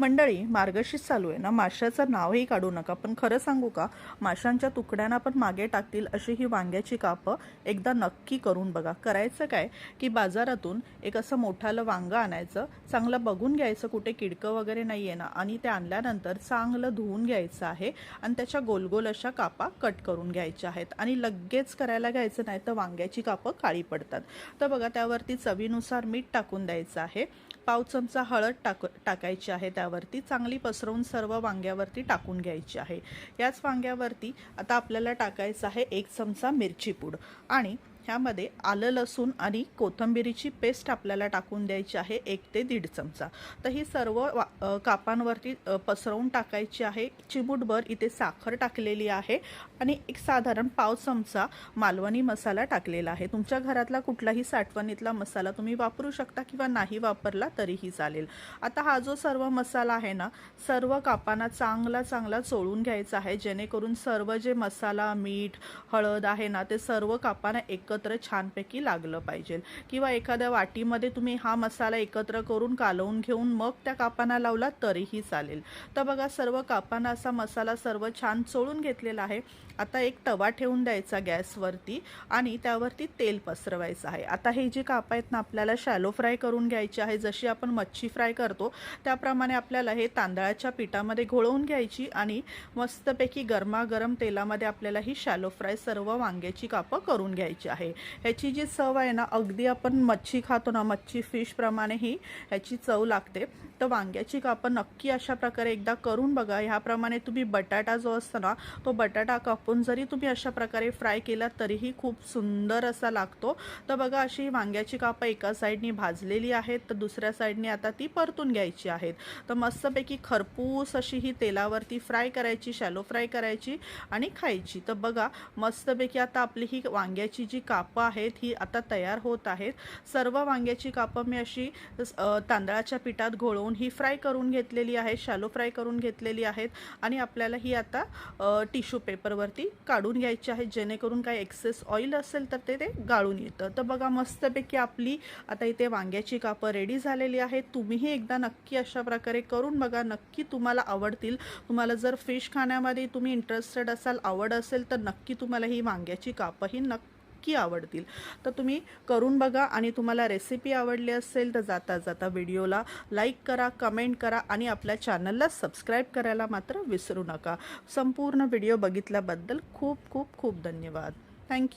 मंडळी, मार्गशीर्ष चालू आहे ना, माशाचं नावही काढू नका. पण खरं सांगू का, माशांच्या तुकड्यांना पण मागे टाकतील अशी ही वांग्याची कापं एकदा नक्की करून बघा. करायचं काय की बाजारातून एक असं मोठालं वांगं आणायचं, चांगलं बघून घ्यायचं कुठे किडकं वगैरे नाही आहे ना, आणि ते आणल्यानंतर चांगलं धुवून घ्यायचं आहे आणि त्याच्या गोल गोल अशा कापा कट करून घ्यायच्या आहेत. आणि लगेच करायला घ्यायचं नाही तर वांग्याची कापं काळी पडतात. तर बघा, त्यावरती चवीनुसार मीठ टाकून द्यायचं आहे, पाव चमचा हळद टाकायची आहे, त्यावरती चांगली पसरवून सर्व वांग्यावरती टाकून घ्यायची आहे. याच वांग्यावरती आता आपल्याला टाकायचं आहे 1 चमचा मिरची पूड आणि ह्यामध्ये आलं लसूण आणि कोथिंबीरीची पेस्ट आपल्याला टाकून द्यायची आहे 1 ते 1.5 चमचा. तर ही सर्व कापांवरती पसरवून टाकायची आहे. चिमूटभर इथे साखर टाकलेली आहे आणि एक साधारण पाव चमचा मालवणी मसाला टाकलेला आहे. तुमच्या घरातला कुठलाही साठवणीतला मसाला तुम्ही वापरू शकता किंवा नाही वापरला तरीही चालेल. आता हा जो सर्व मसाला आहे ना, सर्व कापांना चांगला चोळून घ्यायचा आहे, जेणेकरून सर्व जे मसाला, मीठ, हळद आहे ना, ते सर्व कापांना एकत्र छानपैकी लागलं पाहिजे. किंवा एखाद्या वाटीमध्ये तुम्ही हा मसाला एकत्र करून कालवून घेऊन मग त्या कापांना लावला तरीही चालेल. तर बघा, सर्व कापांना असा मसाला सर्व छान चोळून घेतलेला आहे. आता एक तवा ठेवून द्यायचा गॅसवरती आणि त्यावरती तेल पसरवायचं आहे. आता हे जे काप आहेत ना, आपल्याला शॅलो फ्राय करून घ्यायचे आहे. जशी आपण मच्छी फ्राय करतो त्याप्रमाणे आपल्याला हे तांदळाच्या पिठामध्ये घोळवून घ्यायची आणि मस्तपैकी गरमागरम तेलामध्ये आपल्याला ही शॅलो फ्राय सर्व वांग्याची कापं करून घ्यायची आहे. ह्याची जी चव आहे ना, अगदी आपण मच्छी खातो ना, मच्छी फिश प्रमाणे ही ह्याची चव लागते. तर वांग्याची कापं नक्की अशा प्रकारे एकदा करून बघा. ह्याप्रमाणे तुम्ही बटाटा जो असतो ना, तो बटाटा कापून जरी तुम्ही अशा प्रकारे फ्राय केला तरीही खूप सुंदर असा लागतो. तर बघा, अशी वांग्याची कापं एका साईडनी भाजलेली आहेत, तर दुसऱ्या साईडनी आता ती परतून घ्यायची आहेत. तर मस्तपैकी खरपूस अशी ही तेलावरती फ्राय करायची, शॅलो फ्राय करायची आणि खायची. तर बघा, मस्तपैकी आता आपली ही वांग्याची जी कापं आहेत ही आता तयार होत आहेत. सर्व वांग्याची कापं मी अशी तांदळाच्या पिठात घोळवून ही फ्राय करून घेतलेली आहे, शॅलो फ्राय करून घेतलेली आहेत. आणि आपल्याला ही आता टिश्यू पेपरवरती काढून घ्यायची आहे, जेणेकरून काही एक्सेस ऑइल असेल तर ते गाळून येतं. तर बघा, मस्तपैकी आपली आता इथे वांग्याची कापं रेडी झालेली आहे. तुम्हीही एकदा नक्की अशा प्रकारे करून बघा, नक्की तुम्हाला आवडतील. तुम्हाला जर फिश खाण्यामध्ये तुम्ही इंटरेस्टेड असाल, आवड असेल, तर नक्की तुम्हाला ही वांग्याची कापं ही नक्की आवडतील. तर तुम्ही करून बघा आणि तुम्हाला रेसिपी आवडली असेल तर जाता जाता व्हिडिओला लाईक करा, कमेंट करा आणि आपल्या चॅनलला सबस्क्राईब करायला मात्र विसरू नका. संपूर्ण व्हिडिओ बघितल्याबद्दल खूप खूप खूप धन्यवाद. थँक्यू.